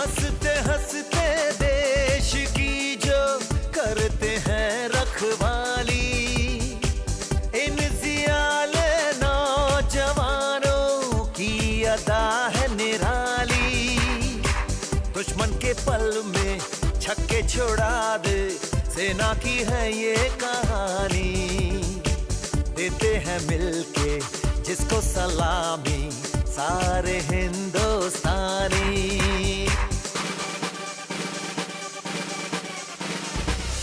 हंसते हंसते देश की जो करते हैं रखवाली, इन जियाले नौजवानों की अदा है निराली। दुश्मन के पल में छक्के छोड़ा दे, सेना की है ये कहानी। देते हैं मिलके जिसको सलामी सारे हिंदुस्तानी।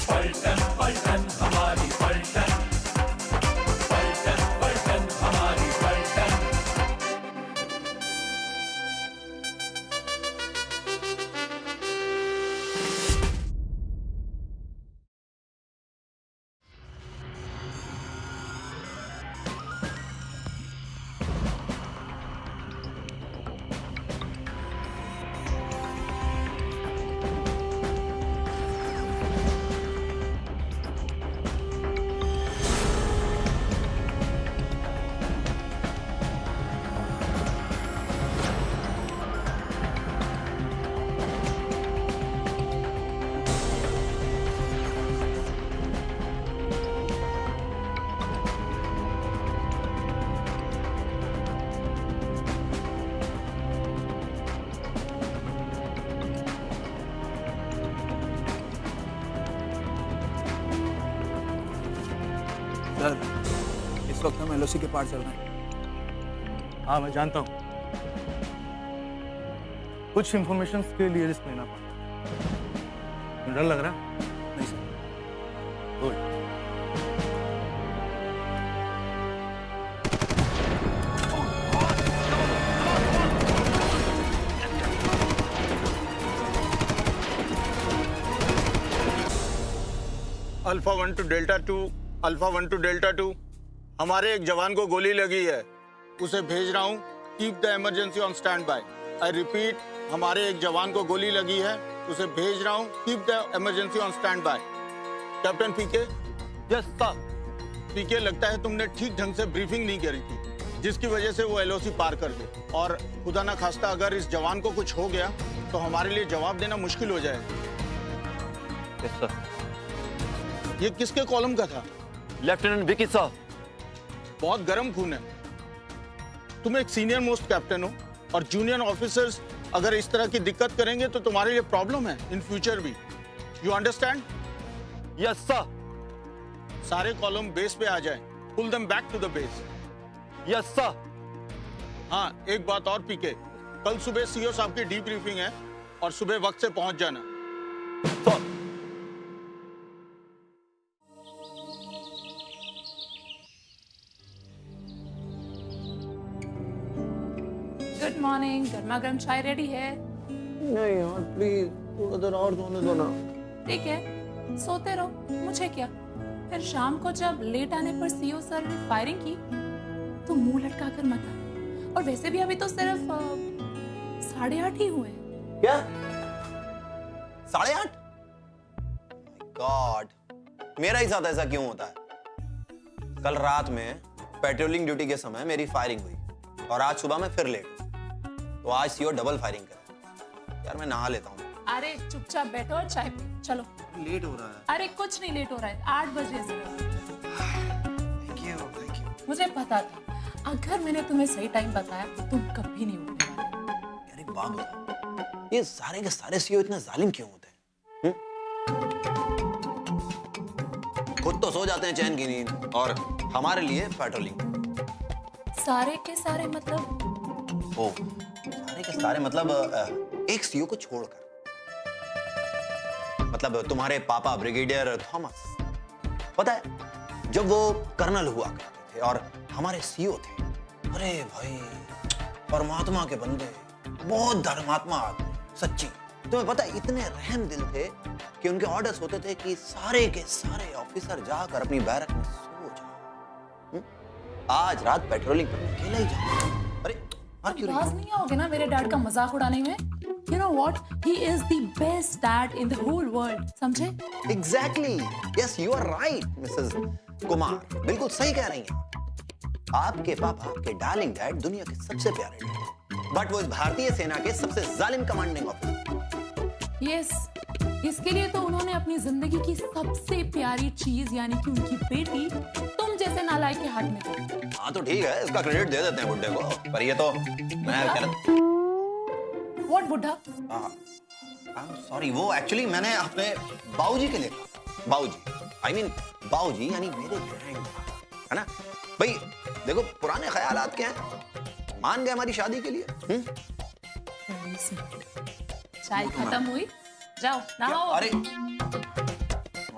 पलटन पलटन हमारी पलटन, पलटन पलटन हमारी पलटन। सर, इस वक्त हम एलओसी के पार चल रहे हैं। हाँ मैं जानता हूँ, कुछ इंफॉर्मेशन के लिए रिस्क लेना पड़ा। डर लग रहा? नहीं sir. Good. Alpha 1 to delta 2, alpha 1 to delta 2, हमारे एक जवान को गोली लगी है, उसे भेज रहा हूँ। Keep the emergency on stand by. I repeat, हमारे एक जवान को गोली लगी है, उसे भेज रहा हूँ। Keep the emergency on standby. Captain PK. Yes sir. PK, लगता है तुमने ठीक ढंग से ब्रीफिंग नहीं करी थी, जिसकी वजह से वो एलओसी पार कर गए। और खुदा ना खास्ता अगर इस जवान को कुछ हो गया तो हमारे लिए जवाब देना मुश्किल हो जाएगा। Yes sir. ये किसके कॉलम का था? Lieutenant Vicky sir. बहुत गर्म खून है। तुम एक सीनियर मोस्ट कैप्टन हो और जूनियर ऑफिसर्स अगर इस तरह की दिक्कत करेंगे तो तुम्हारे लिए प्रॉब्लम है इन फ्यूचर भी। You understand? Yes sir. सारे कॉलम बेस पे आ जाएं। Pull them back to the base. Yes sir. हाँ, एक बात और पीके, कल सुबह सीओ साहब की डीब्रीफिंग है और सुबह वक्त से पहुंच जाना। सर। Good morning. गर्मा गर्म चाय रेडी है? नहीं यार प्लीज, थोड़ा देर और सोने दो ना। ठीक है, सोते रहो, मुझे क्या। फिर शाम को जब लेट आने पर सीओ सर ने फायरिंग की तो मुंह लटका कर मत आना। और वैसे भी अभी तो सिर्फ 8:30 ही हुए। क्या? 8:30? गॉड, मेरा ही साथ ऐसा क्यों होता है? कल रात में पेट्रोलिंग ड्यूटी के समय मेरी फायरिंग हुई और आज सुबह में फिर लेट। तो आज सीओ डबल फायरिंग कर। यार मैं नहा लेता हूँ। अरे चुपचाप बैठो और चाय पियो। चलो। लेट हो रहा है। अरे कुछ नहीं लेट हो रहा है, 8 बजे से। Thank you. मुझे पता था, अगर मैंने तुम्हें सही टाइम बताया तो तुम कभी नहीं उठने वाले। यार एक बात बताओ, ये सारे के सारे सीओ इतना जालिम क्यों होते हैं? खुद तो सो जाते हैं चैन की नींद और हमारे लिए पेट्रोलिंग। सारे के सारे मतलब? ओ, सारे के सारे मतलब एक सीओ को छोड़कर, मतलब तुम्हारे पापा ब्रिगेडियर थॉमस। पता है, जब वो कर्नल हुआ करते थे और हमारे सीओ थे, अरे भाई परमात्मा के बंदे, बहुत धर्मात्मा आदमी, सच्ची। तुम्हें पता है, इतने रहम दिल थे कि उनके ऑर्डर्स होते थे कि सारे के सारे ऑफिसर जाकर अपनी बैरक में सो जाओ। आज रात पेट्रोलिंग पर अकेला ही जाओ। अरे नाराज नहीं आओगे ना मेरे डैड का मजाक उड़ाने में? You know what? He is the best dad in the whole world. समझे? Exactly. Yes, you are right, Mrs. Kumar. बिल्कुल सही कह रही हैं। आपके पापा, आपके डार्लिंग डैड दुनिया के सबसे प्यारे डैड, बट वो इस भारतीय सेना के सबसे जालिम कमांडिंग ऑफिसर। यस, इसके लिए तो उन्होंने अपनी जिंदगी की सबसे प्यारी चीज यानी कि उनकी बेटी तुम जैसे नालायक के हाथ में दी। हाँ तो ठीक है, इसका क्रेडिट दे देते हैं बुड्ढे को, पर ये तो मैं व्हाट बुड्ढा? सॉरी, वो एक्चुअली मैंने अपने बाबूजी के लिए कहा। बाबूजी, आई मीन बाबूजी यानी मेरे ग्रैंडफादर, है ना भाई। देखो पुराने ख्यालात क्या हैं, मान गए हमारी शादी के लिए। चाय खत्म हुई, जाओ नहाओ। अरे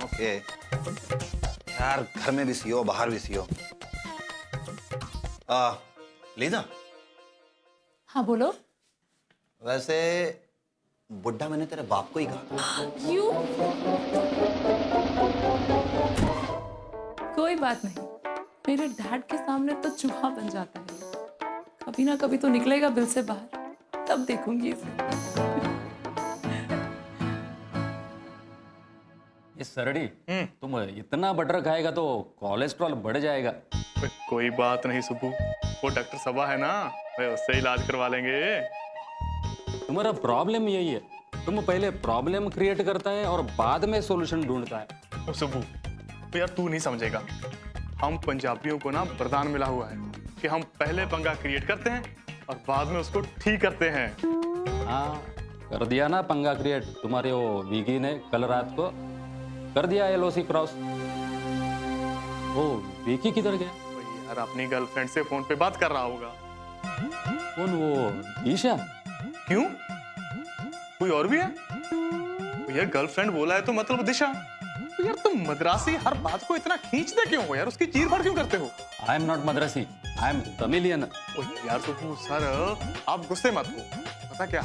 ओके यार, घर में भी सीओ बाहर भी सीओ। लीजा। हाँ बोलो। वैसे बुड्ढा मैंने तेरे बाप को ही कहा। क्यों? कोई बात नहीं, मेरे डैड के सामने तो चूहा बन जाता है, कभी ना कभी तो निकलेगा बिल से बाहर, तब देखूंगी इसे। इस सरड़ी, तुम इतना बटर खाएगा तो कोलेस्ट्रॉल बढ़ जाएगा। कोई बात नहीं सुब्बू, वो डॉक्टर सबा है ना, उससे इलाज करवा लेंगे। तुम्हारा प्रॉब्लम यही है, तुम पहले प्रॉब्लम क्रिएट करता है और बाद में सॉल्यूशन ढूंढता है। ओ सुब्बू, तो यार तू नहीं समझेगा, हम पंजाबियों को ना वरदान मिला हुआ है कि हम पहले पंगा क्रिएट करते हैं और बाद में उसको ठीक करते हैं। हाँ, कर दिया ना पंगा क्रिएट तुम्हारे वो विकी ने कल रात को, कर दिया LOC क्रॉस। वो विकी किधर गया? यार अपनी गर्लफ्रेंड से फोन पे बात कर रहा होगा। कौन, वो ईशा? क्यों, कोई और भी है? तो यार गर्लफ्रेंड बोला है तो मतलब दिशा। तो यार तुम मद्रासी हर बात को इतना खींचते क्यों हो यार, उसकी चीर फाड़ क्यों करते हो? I am not Madrasi, I am Tamilian. यार सुब्बू सर, आप गुस्से मत हो। पता क्या,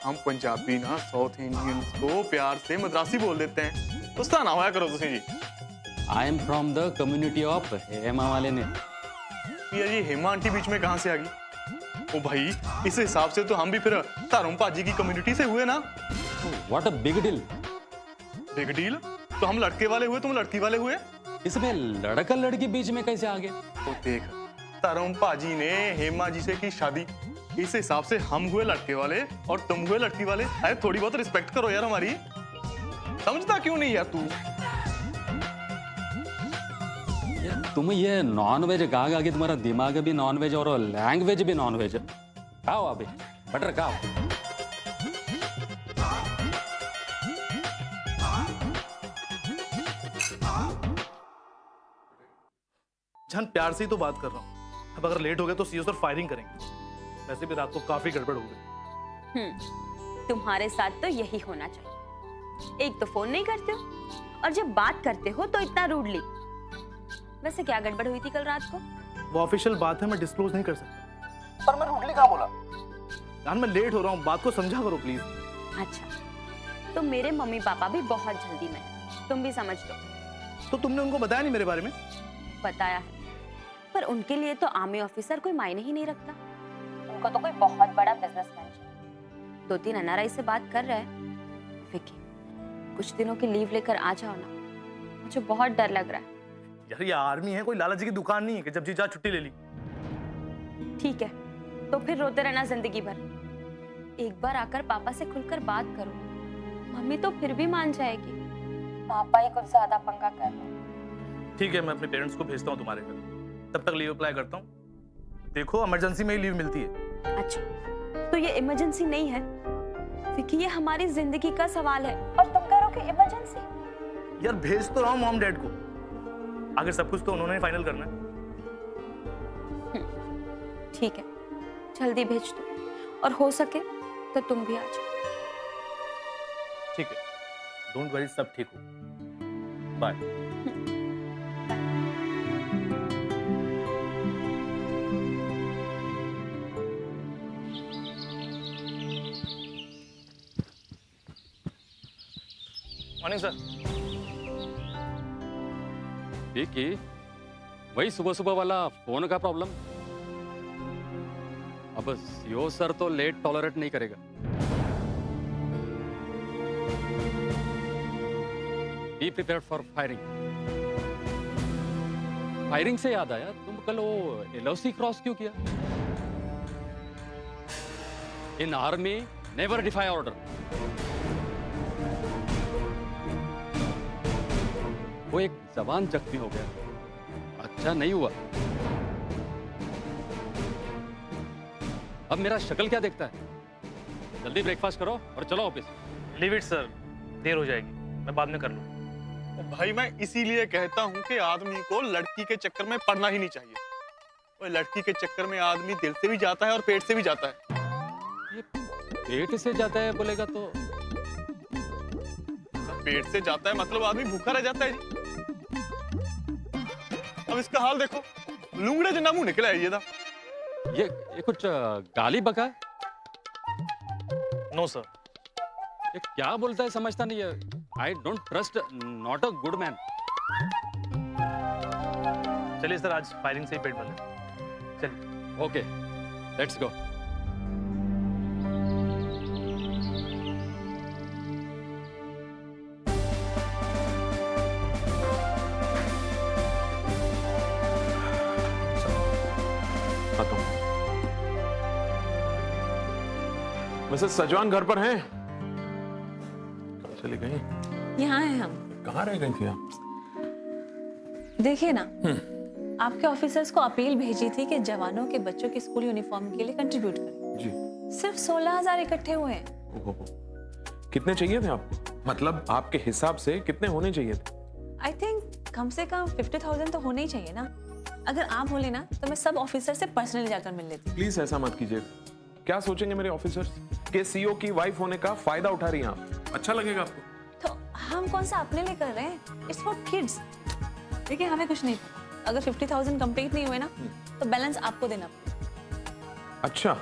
हम पंजाबी ना साउथ इंडियंस को प्यार से मद्रासी बोल देते हैं, गुस्सा ना होया करो तुसी जी। I am from the community of हेमा वाले ने। यार ये हेमा आंटी बीच में कहां से आ गई? ओ भाई, इस हिसाब से तो हम भी फिर तारुम पाजी की कम्युनिटी से हुए ना। What a big deal. Big deal? तो हम लड़के वाले हुए, तुम लड़की वाले हुए। इसमें लड़का लड़की बीच में कैसे आ गए? तो देख, तारुम पाजी ने हेमा जी से की शादी, इस हिसाब से हम हुए लड़के वाले और तुम हुए लड़की वाले। अरे थोड़ी बहुत रिस्पेक्ट करो यार हमारी, समझता क्यों नहीं यार तू? तुम ये नॉन वेज गा के तुम्हारा दिमाग भी नॉन वेज और लैंग्वेज भी नॉन वेज। खाओ अभी बटर खाओ। जान, प्यार से ही तो बात कर रहा हूँ। अब अगर लेट हो गया तो सीओ सर फायरिंग करेंगे। वैसे भी रात को काफी गड़बड़ हो गई। तुम्हारे साथ तो यही होना चाहिए, एक तो फोन नहीं करते हो और जब बात करते हो तो इतना रूडली। वैसे क्या गड़बड़ हुई थी कल रात को? वो ऑफिशियल बात है, मैं डिस्क्लोज नहीं कर सकता। पर मैं रूडली कहाँ बोला? जान मैं लेट हो रहा हूँ, बात को समझा करो प्लीज। अच्छा, तो मेरे मम्मी पापा भी बहुत जल्दी में है, तुम भी समझ लो। तो तुमने उनको बताया नहीं मेरे बारे में? बताया है, पर उनके लिए तो आर्मी ऑफिसर कोई मायने ही नहीं रखता, उनको तो कोई बहुत बड़ा बिजनेसमैन चाहिए। 2-3 NRI से बात कर रहा है। विकी, कुछ दिनों की लीव लेकर आ जाओ ना, मुझे बहुत डर लग रहा है। यार ये आर्मी है, कोई लालाजी की दुकान नहीं है कि जब जी जा छुट्टी ले ली। ठीक है, तो फिर रोते रहना जिंदगी भर। एक बार आकर पापा से खुलकर बात करो, मम्मी तो फिर भी मान जाएगी। पापा ही कुछ ज्यादा पंगा कर रहे हैं। ठीक है, मैं अपने पेरेंट्स को भेजता हूँ तुम्हारे घर, तब तक लीव अप्लाई करता हूँ। देखो इमरजेंसी में ही लीव मिलती है। अच्छा, तो ये इमरजेंसी नहीं है विकी, ये हमारी जिंदगी का सवाल है और तुम करोगे इमरजेंसी? यार भेज तो रहा हूँ मॉम डैड को, आगे सब कुछ तो उन्होंने फाइनल करना है। ठीक है, जल्दी भेज दो और हो सके तो तुम भी आ जाओ। ठीक है, डोंट वरी, सब ठीक हो। बाय। Morning sir. विकी, वही सुबह सुबह वाला फोन का प्रॉब्लम। अब सीओ सर तो लेट टॉलरेट नहीं करेगा। Be prepared for firing. Firing से याद आया, तुम कल वो LOC क्रॉस क्यों किया? In army never defy order. वो एक जवान जख्मी हो गया। अच्छा नहीं हुआ। अब मेरा शक्ल क्या देखता है? जल्दी ब्रेकफास्ट करो और चलो ऑफिस। लीव इट सर, देर हो जाएगी, मैं बाद में कर लूँ। भाई मैं इसीलिए कहता हूँ कि आदमी को लड़की के चक्कर में पड़ना ही नहीं चाहिए। और लड़की के चक्कर में आदमी दिल से भी जाता है और पेट से भी जाता है। ये पेट से जाता है बोलेगा तो? पेट से जाता है मतलब आदमी भूखा रह जाता है जी। अब इसका हाल देखो, लूंगड़े जना मुंह निकला है ये था। ये कुछ गाली बका है? No sir. ये क्या बोलता है समझता नहीं है। I don't trust, not a good man. चलिए सर, आज फायरिंग से ही पेट भर ले। चलिए। Okay, let's go. Mrs Sajwan घर पर हैं? चली गई? यहाँ हैं हम। कहाँ रह गई थी आप? देखिए ना, आपके ऑफिसर्स को अपील भेजी थी कि जवानों के बच्चों की स्कूल यूनिफॉर्म के लिए कंट्रीब्यूट करें। जी। सिर्फ 16,000 इकट्ठे हुए हैं। ओहो। कितने चाहिए थे आपको? मतलब आपके हिसाब से कितने होने चाहिए थे? आई थिंक कम से कम 50,000 तो होने ही चाहिए ना। अगर आप बोले ना तो मैं सब ऑफिसर से पर्सनली जाकर मिल लेती। प्लीज ऐसा मत कीजिएगा। क्या सोचेंगे मेरे ऑफिसर्स के सीईओ की वाइफ होने का फायदा उठा रही हैं आप? अच्छा लगेगा आपको? तो हम कौन सा अपने लिए कर रहे हैं? It's for kids. देखिए हमें कुछ नहीं पता। अगर 50,000 कंप्लीट नहीं हुए ना तो बैलेंस आपको देना पड़ेगा। अच्छा,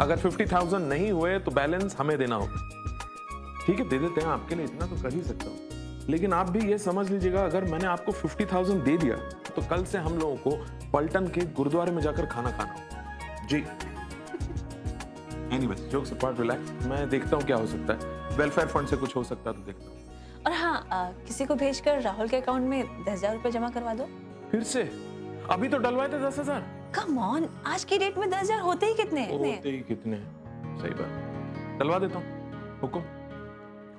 अगर 50,000 नहीं हुए तो बैलेंस हमें देना होगा। ठीक है, दे देते हैं, आपके लिए इतना तो कर ही सकता हूँ। लेकिन आप भी ये समझ लीजिएगा, अगर मैंने आपको 50,000 दे दिया तो कल से हम लोगों को पलटन के गुरुद्वारे में जाकर खाना खाना होगा। जी। Anyways, jokes apart, relax. मैं देखता हूँ क्या हो सकता है। वेलफेयर फंड से कुछ हो सकता है तो देखता हूँ। और हाँ, किसी को भेजकर राहुल के अकाउंट में 10,000 रुपए जमा करवा दो। फिर से? अभी तो डलवाए थे 10,000। कम ऑन, आज की डेट में 10,000 होते ही कितने हैं? होते ही कितने हैं, सही बात। डलवा देता हूँ, हुकुम।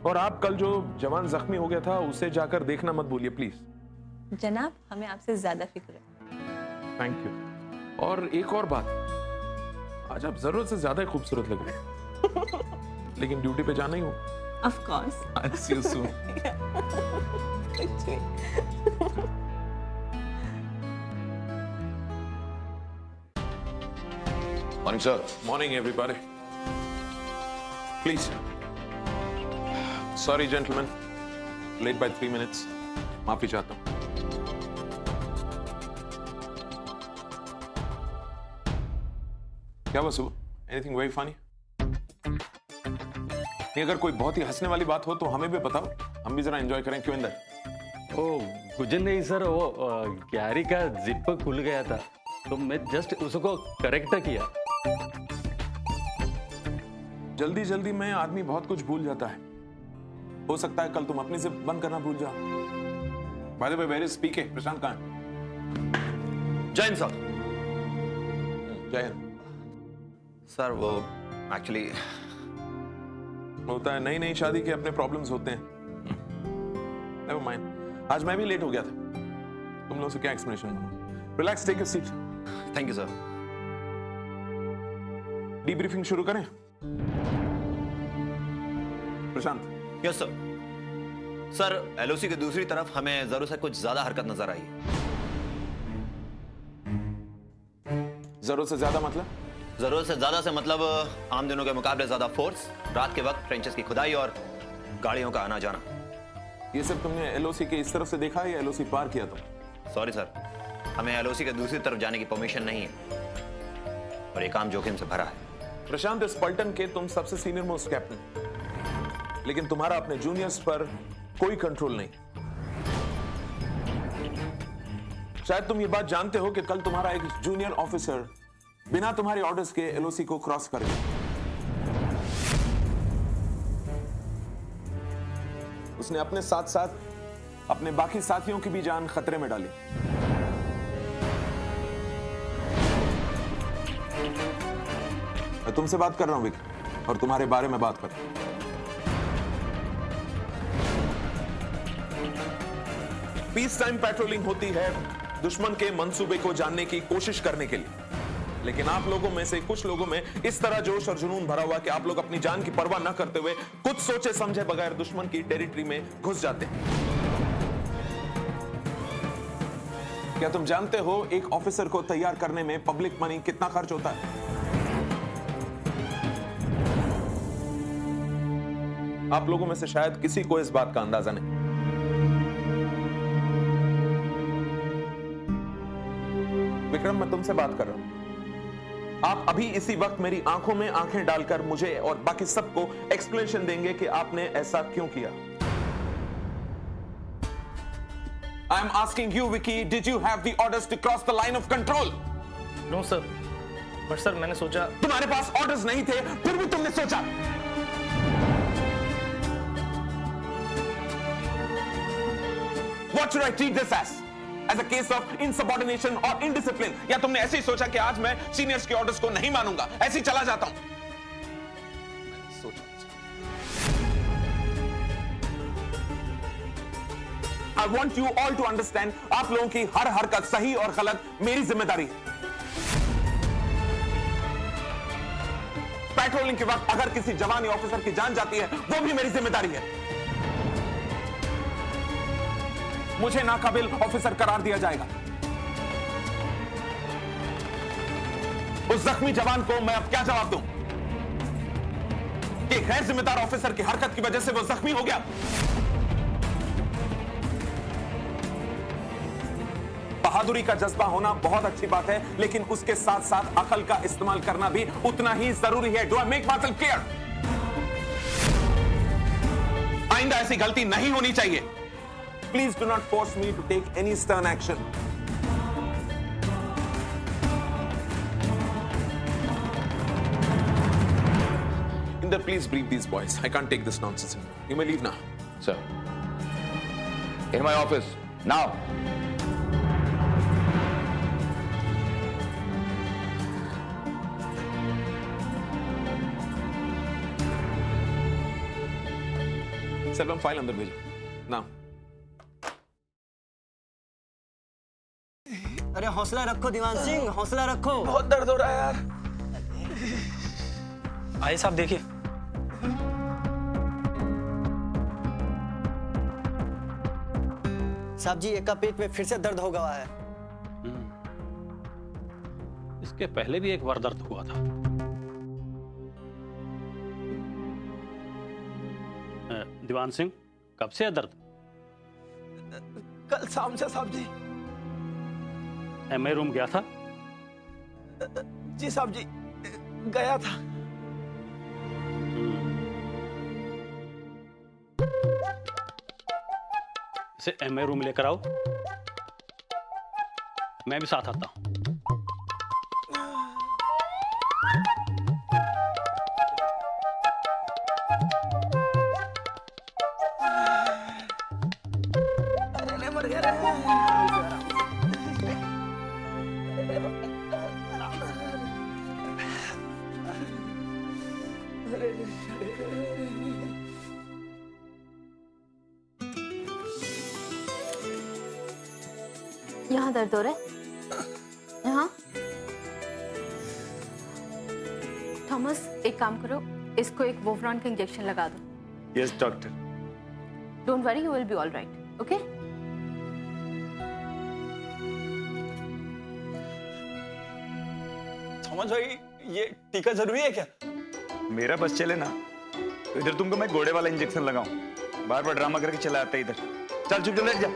और आप कल जो जवान जख्मी हो गया था उसे जाकर देखना मत भूलिए प्लीज। जनाब, हमें आपसे ज्यादा फिक्र है। Thank you. और एक और बात, आज आप जरूरत से ज्यादा खूबसूरत लग रहे हैं। लेकिन ड्यूटी पे जाना ही हो। Of course. I'll see you soon. Morning, sir. Morning, everybody. Please. Sorry, gentlemen. Late by 3 minutes. माफी चाहता हूँ। क्या बस हुआ? Anything very funny? नहीं, अगर कोई बहुत ही हंसने वाली बात हो तो हमें भी बताओ, हम भी जरा एंजॉय करें। क्यों अंदर? ओ कुछ नहीं सर, वो गैरी का जिप खुल गया था तो मैं जस्ट उसको करेक्ट किया। जल्दी जल्दी में आदमी बहुत कुछ भूल जाता है। हो सकता है कल तुम अपनी जिप बंद करना भूल जाओ। By the way, where is PK? Prashant कहाँ है? जय हिंद सर। जय हिंद सर। वो एक्चुअली होता है, नई नई शादी के अपने प्रॉब्लम्स होते हैं। नेवर माइंड, आज मैं भी लेट हो गया था। तुम लोगों से क्या एक्सप्लेनेशन दूं? Relax, take a seat. Thank you sir. Debriefing शुरू करें? Prashant. Yes sir. Sir, LOC की दूसरी तरफ हमें जरूर से कुछ ज्यादा हरकत नजर आई है। जरूरत से ज्यादा मतलब? जरूरत से ज्यादा से मतलब आम दिनों के मुकाबले ज्यादा फोर्स, रात के वक्त ट्रेंचेस की खुदाई और गाड़ियों का आना जाना। ये सब तुमने एलओसी के इस तरफ से देखा या एलओसी पार किया तुम? सॉरी सर, हमें एलओसी के दूसरी तरफ जाने की परमिशन नहीं है और ये काम जोखिम से भरा है। प्रशांत, इस पलटन के तुम सबसे सीनियर मोस्ट कैप्टन, लेकिन तुम्हारा अपने जूनियर्स पर कोई कंट्रोल नहीं। शायद तुम ये बात जानते हो कि कल तुम्हारा एक जूनियर ऑफिसर बिना तुम्हारे ऑर्डर्स के एलओसी को क्रॉस करेगा। उसने अपने साथ साथ अपने बाकी साथियों की भी जान खतरे में डाली। मैं तुमसे बात कर रहा हूं विकी, और तुम्हारे बारे में बात कर रहा हूं। पीस टाइम पेट्रोलिंग होती है दुश्मन के मंसूबे को जानने की कोशिश करने के लिए, लेकिन आप लोगों में से कुछ लोगों में इस तरह जोश और जुनून भरा हुआ कि आप लोग अपनी जान की परवाह न करते हुए कुछ सोचे समझे बगैर दुश्मन की टेरिटरी में घुस जाते हैं। क्या तुम जानते हो एक ऑफिसर को तैयार करने में पब्लिक मनी कितना खर्च होता है? आप लोगों में से शायद किसी को इस बात का अंदाजा नहीं। विक्रम, मैं तुमसे बात कर रहा हूं। आप अभी इसी वक्त मेरी आंखों में आंखें डालकर मुझे और बाकी सबको एक्सप्लेनेशन देंगे कि आपने ऐसा क्यों किया। I am asking you, Vicky, did you have the orders to cross the line of control? No, sir. But sir, मैंने सोचा तुम्हारे पास ऑर्डर्स नहीं थे, फिर भी तुमने सोचा। What should I treat this as? As a case of insubordination or indiscipline? या तुमने ऐसे ही सोचा कि आज मैं सीनियर्स के ऑर्डर्स को नहीं मानूंगा, ऐसे ही चला जाता हूं? I want you all to understand, आप लोगों की हर हरकत सही और गलत मेरी जिम्मेदारी है। पेट्रोलिंग के वक्त अगर किसी जवान या ऑफिसर की जान जाती है, वो भी मेरी जिम्मेदारी है। मुझे नाकाबिल ऑफिसर करार दिया जाएगा। उस जख्मी जवान को मैं अब क्या जवाब दूं कि गैर जिम्मेदार ऑफिसर की हरकत की वजह से वो जख्मी हो गया? बहादुरी का जज्बा होना बहुत अच्छी बात है, लेकिन उसके साथ साथ अकल का इस्तेमाल करना भी उतना ही जरूरी है। Do I make myself clear? आइंदा ऐसी गलती नहीं होनी चाहिए। Please do not force me to take any stern action. Inder, please brief these boys. I can't take this nonsense. You may leave now. Sir, in my office now. Selvam, file अंदर भेजो ना। अरे हौसला रखो दीवान सिंह, हौसला रखो। बहुत दर्द हो रहा है यार। आइए साहब देखिए। साहब जी, एक का पेट में फिर से दर्द हो गया है। इसके पहले भी एक बार दर्द हुआ था। दीवान सिंह, कब से है दर्द? कल शाम से साहब जी। एमआई रूम गया था? जी साहब जी, गया था। इसे एमआई रूम लेकर आओ, मैं भी साथ आता हूं। यहाँ दर्द हो रहा है? यहाँ? थॉमस, एक काम करो, इसको एक वोफ्रॉन का इंजेक्शन लगा दो। Yes doctor. Don't worry, you will be all right. Okay? Thomas भाई, ये टीका जरूरी है क्या? मेरा बस चले ना, तो इधर तुमको मैं घोड़े वाला इंजेक्शन लगाऊं। बार बार ड्रामा करके चला आता है इधर। चल चुप चल, लेट जा।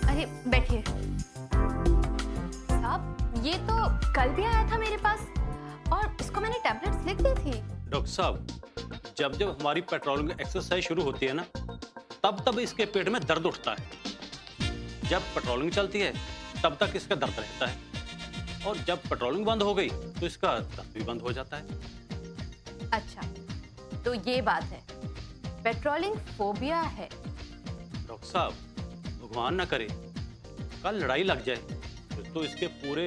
अरे बैठिए साहब, ये तो कल भी आया था मेरे पास और इसको मैंने टैबलेट्स लिख दी थी। डॉक्टर साहब, जब जब हमारी पेट्रोलिंग एक्सरसाइज शुरू होती है ना, तब तब इसके पेट में दर्द उठता है। जब पेट्रोलिंग चलती है तब तक इसका दर्द रहता है, और जब पेट्रोलिंग बंद हो गई तो इसका दर्द भी बंद हो जाता है। अच्छा, तो ये बात है, पेट्रोलिंग फोबिया है। डॉक्टर साहब, भगवान ना करे कल लड़ाई लग जाए तो इसके पूरे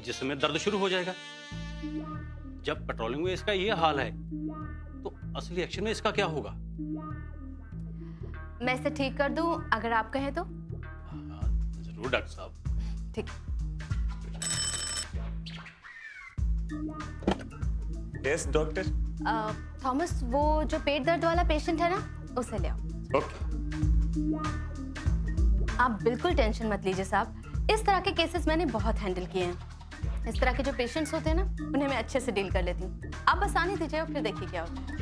जिस्म में दर्द शुरू हो जाएगा। जब पेट्रोलिंग में इसका ये हाल है तो असली एक्शन में इसका क्या होगा? मैं इसे ठीक कर दूं अगर आप कहें तो। जरूर डॉक्टर साहब। ठीक। Yes doctor. थॉमस, वो जो पेट दर्द वाला पेशेंट है ना, उसे ले आओ। ओके। आप बिल्कुल टेंशन मत लीजिए साहब, इस तरह के केसेस मैंने बहुत हैंडल किए हैं। इस तरह के जो पेशेंट्स होते हैं ना, उन्हें मैं अच्छे से डील कर लेती हूँ। आप बस आने दीजिए और फिर देखिए क्या होता है।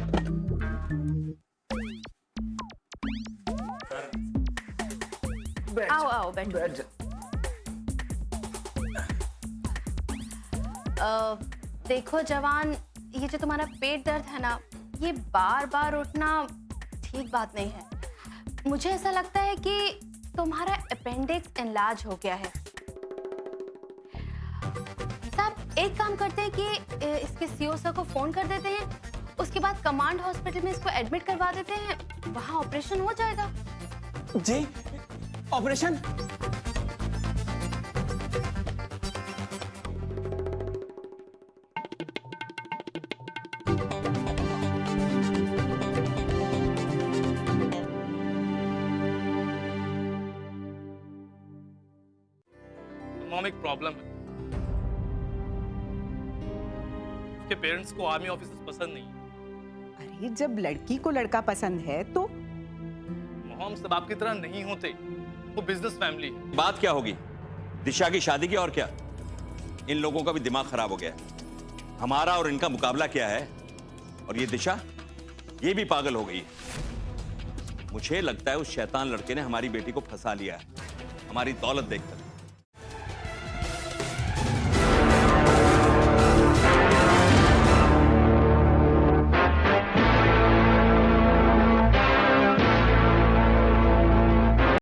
आओ आओ बैठो। देखो जवान, ये जो तुम्हारा पेट दर्द है ना, ये बार बार उठना ठीक बात नहीं है। मुझे ऐसा लगता है कि तुम्हारा अपेंडिक्स एनलार्ज हो गया है। साहब एक काम करते हैं कि इसके सीओ सर को फोन कर देते हैं, उसके बाद कमांड हॉस्पिटल में इसको एडमिट करवा देते हैं, वहां ऑपरेशन हो जाएगा। जी, ऑपरेशन? मॉम, एक प्रॉब्लम है। उसके पेरेंट्स को आर्मी ऑफिसर्स पसंद नहीं है। अरे जब लड़की को लड़का पसंद है तो मोहम सब आपकी तरह नहीं होते, वो बिजनेस फैमिली है। बात क्या होगी? दिशा की शादी की और क्या? इन लोगों का भी दिमाग खराब हो गया है। हमारा और इनका मुकाबला क्या है? और ये दिशा, ये भी पागल हो गई है। मुझे लगता है उस शैतान लड़के ने हमारी बेटी को फंसा लिया है, हमारी दौलत देखकर।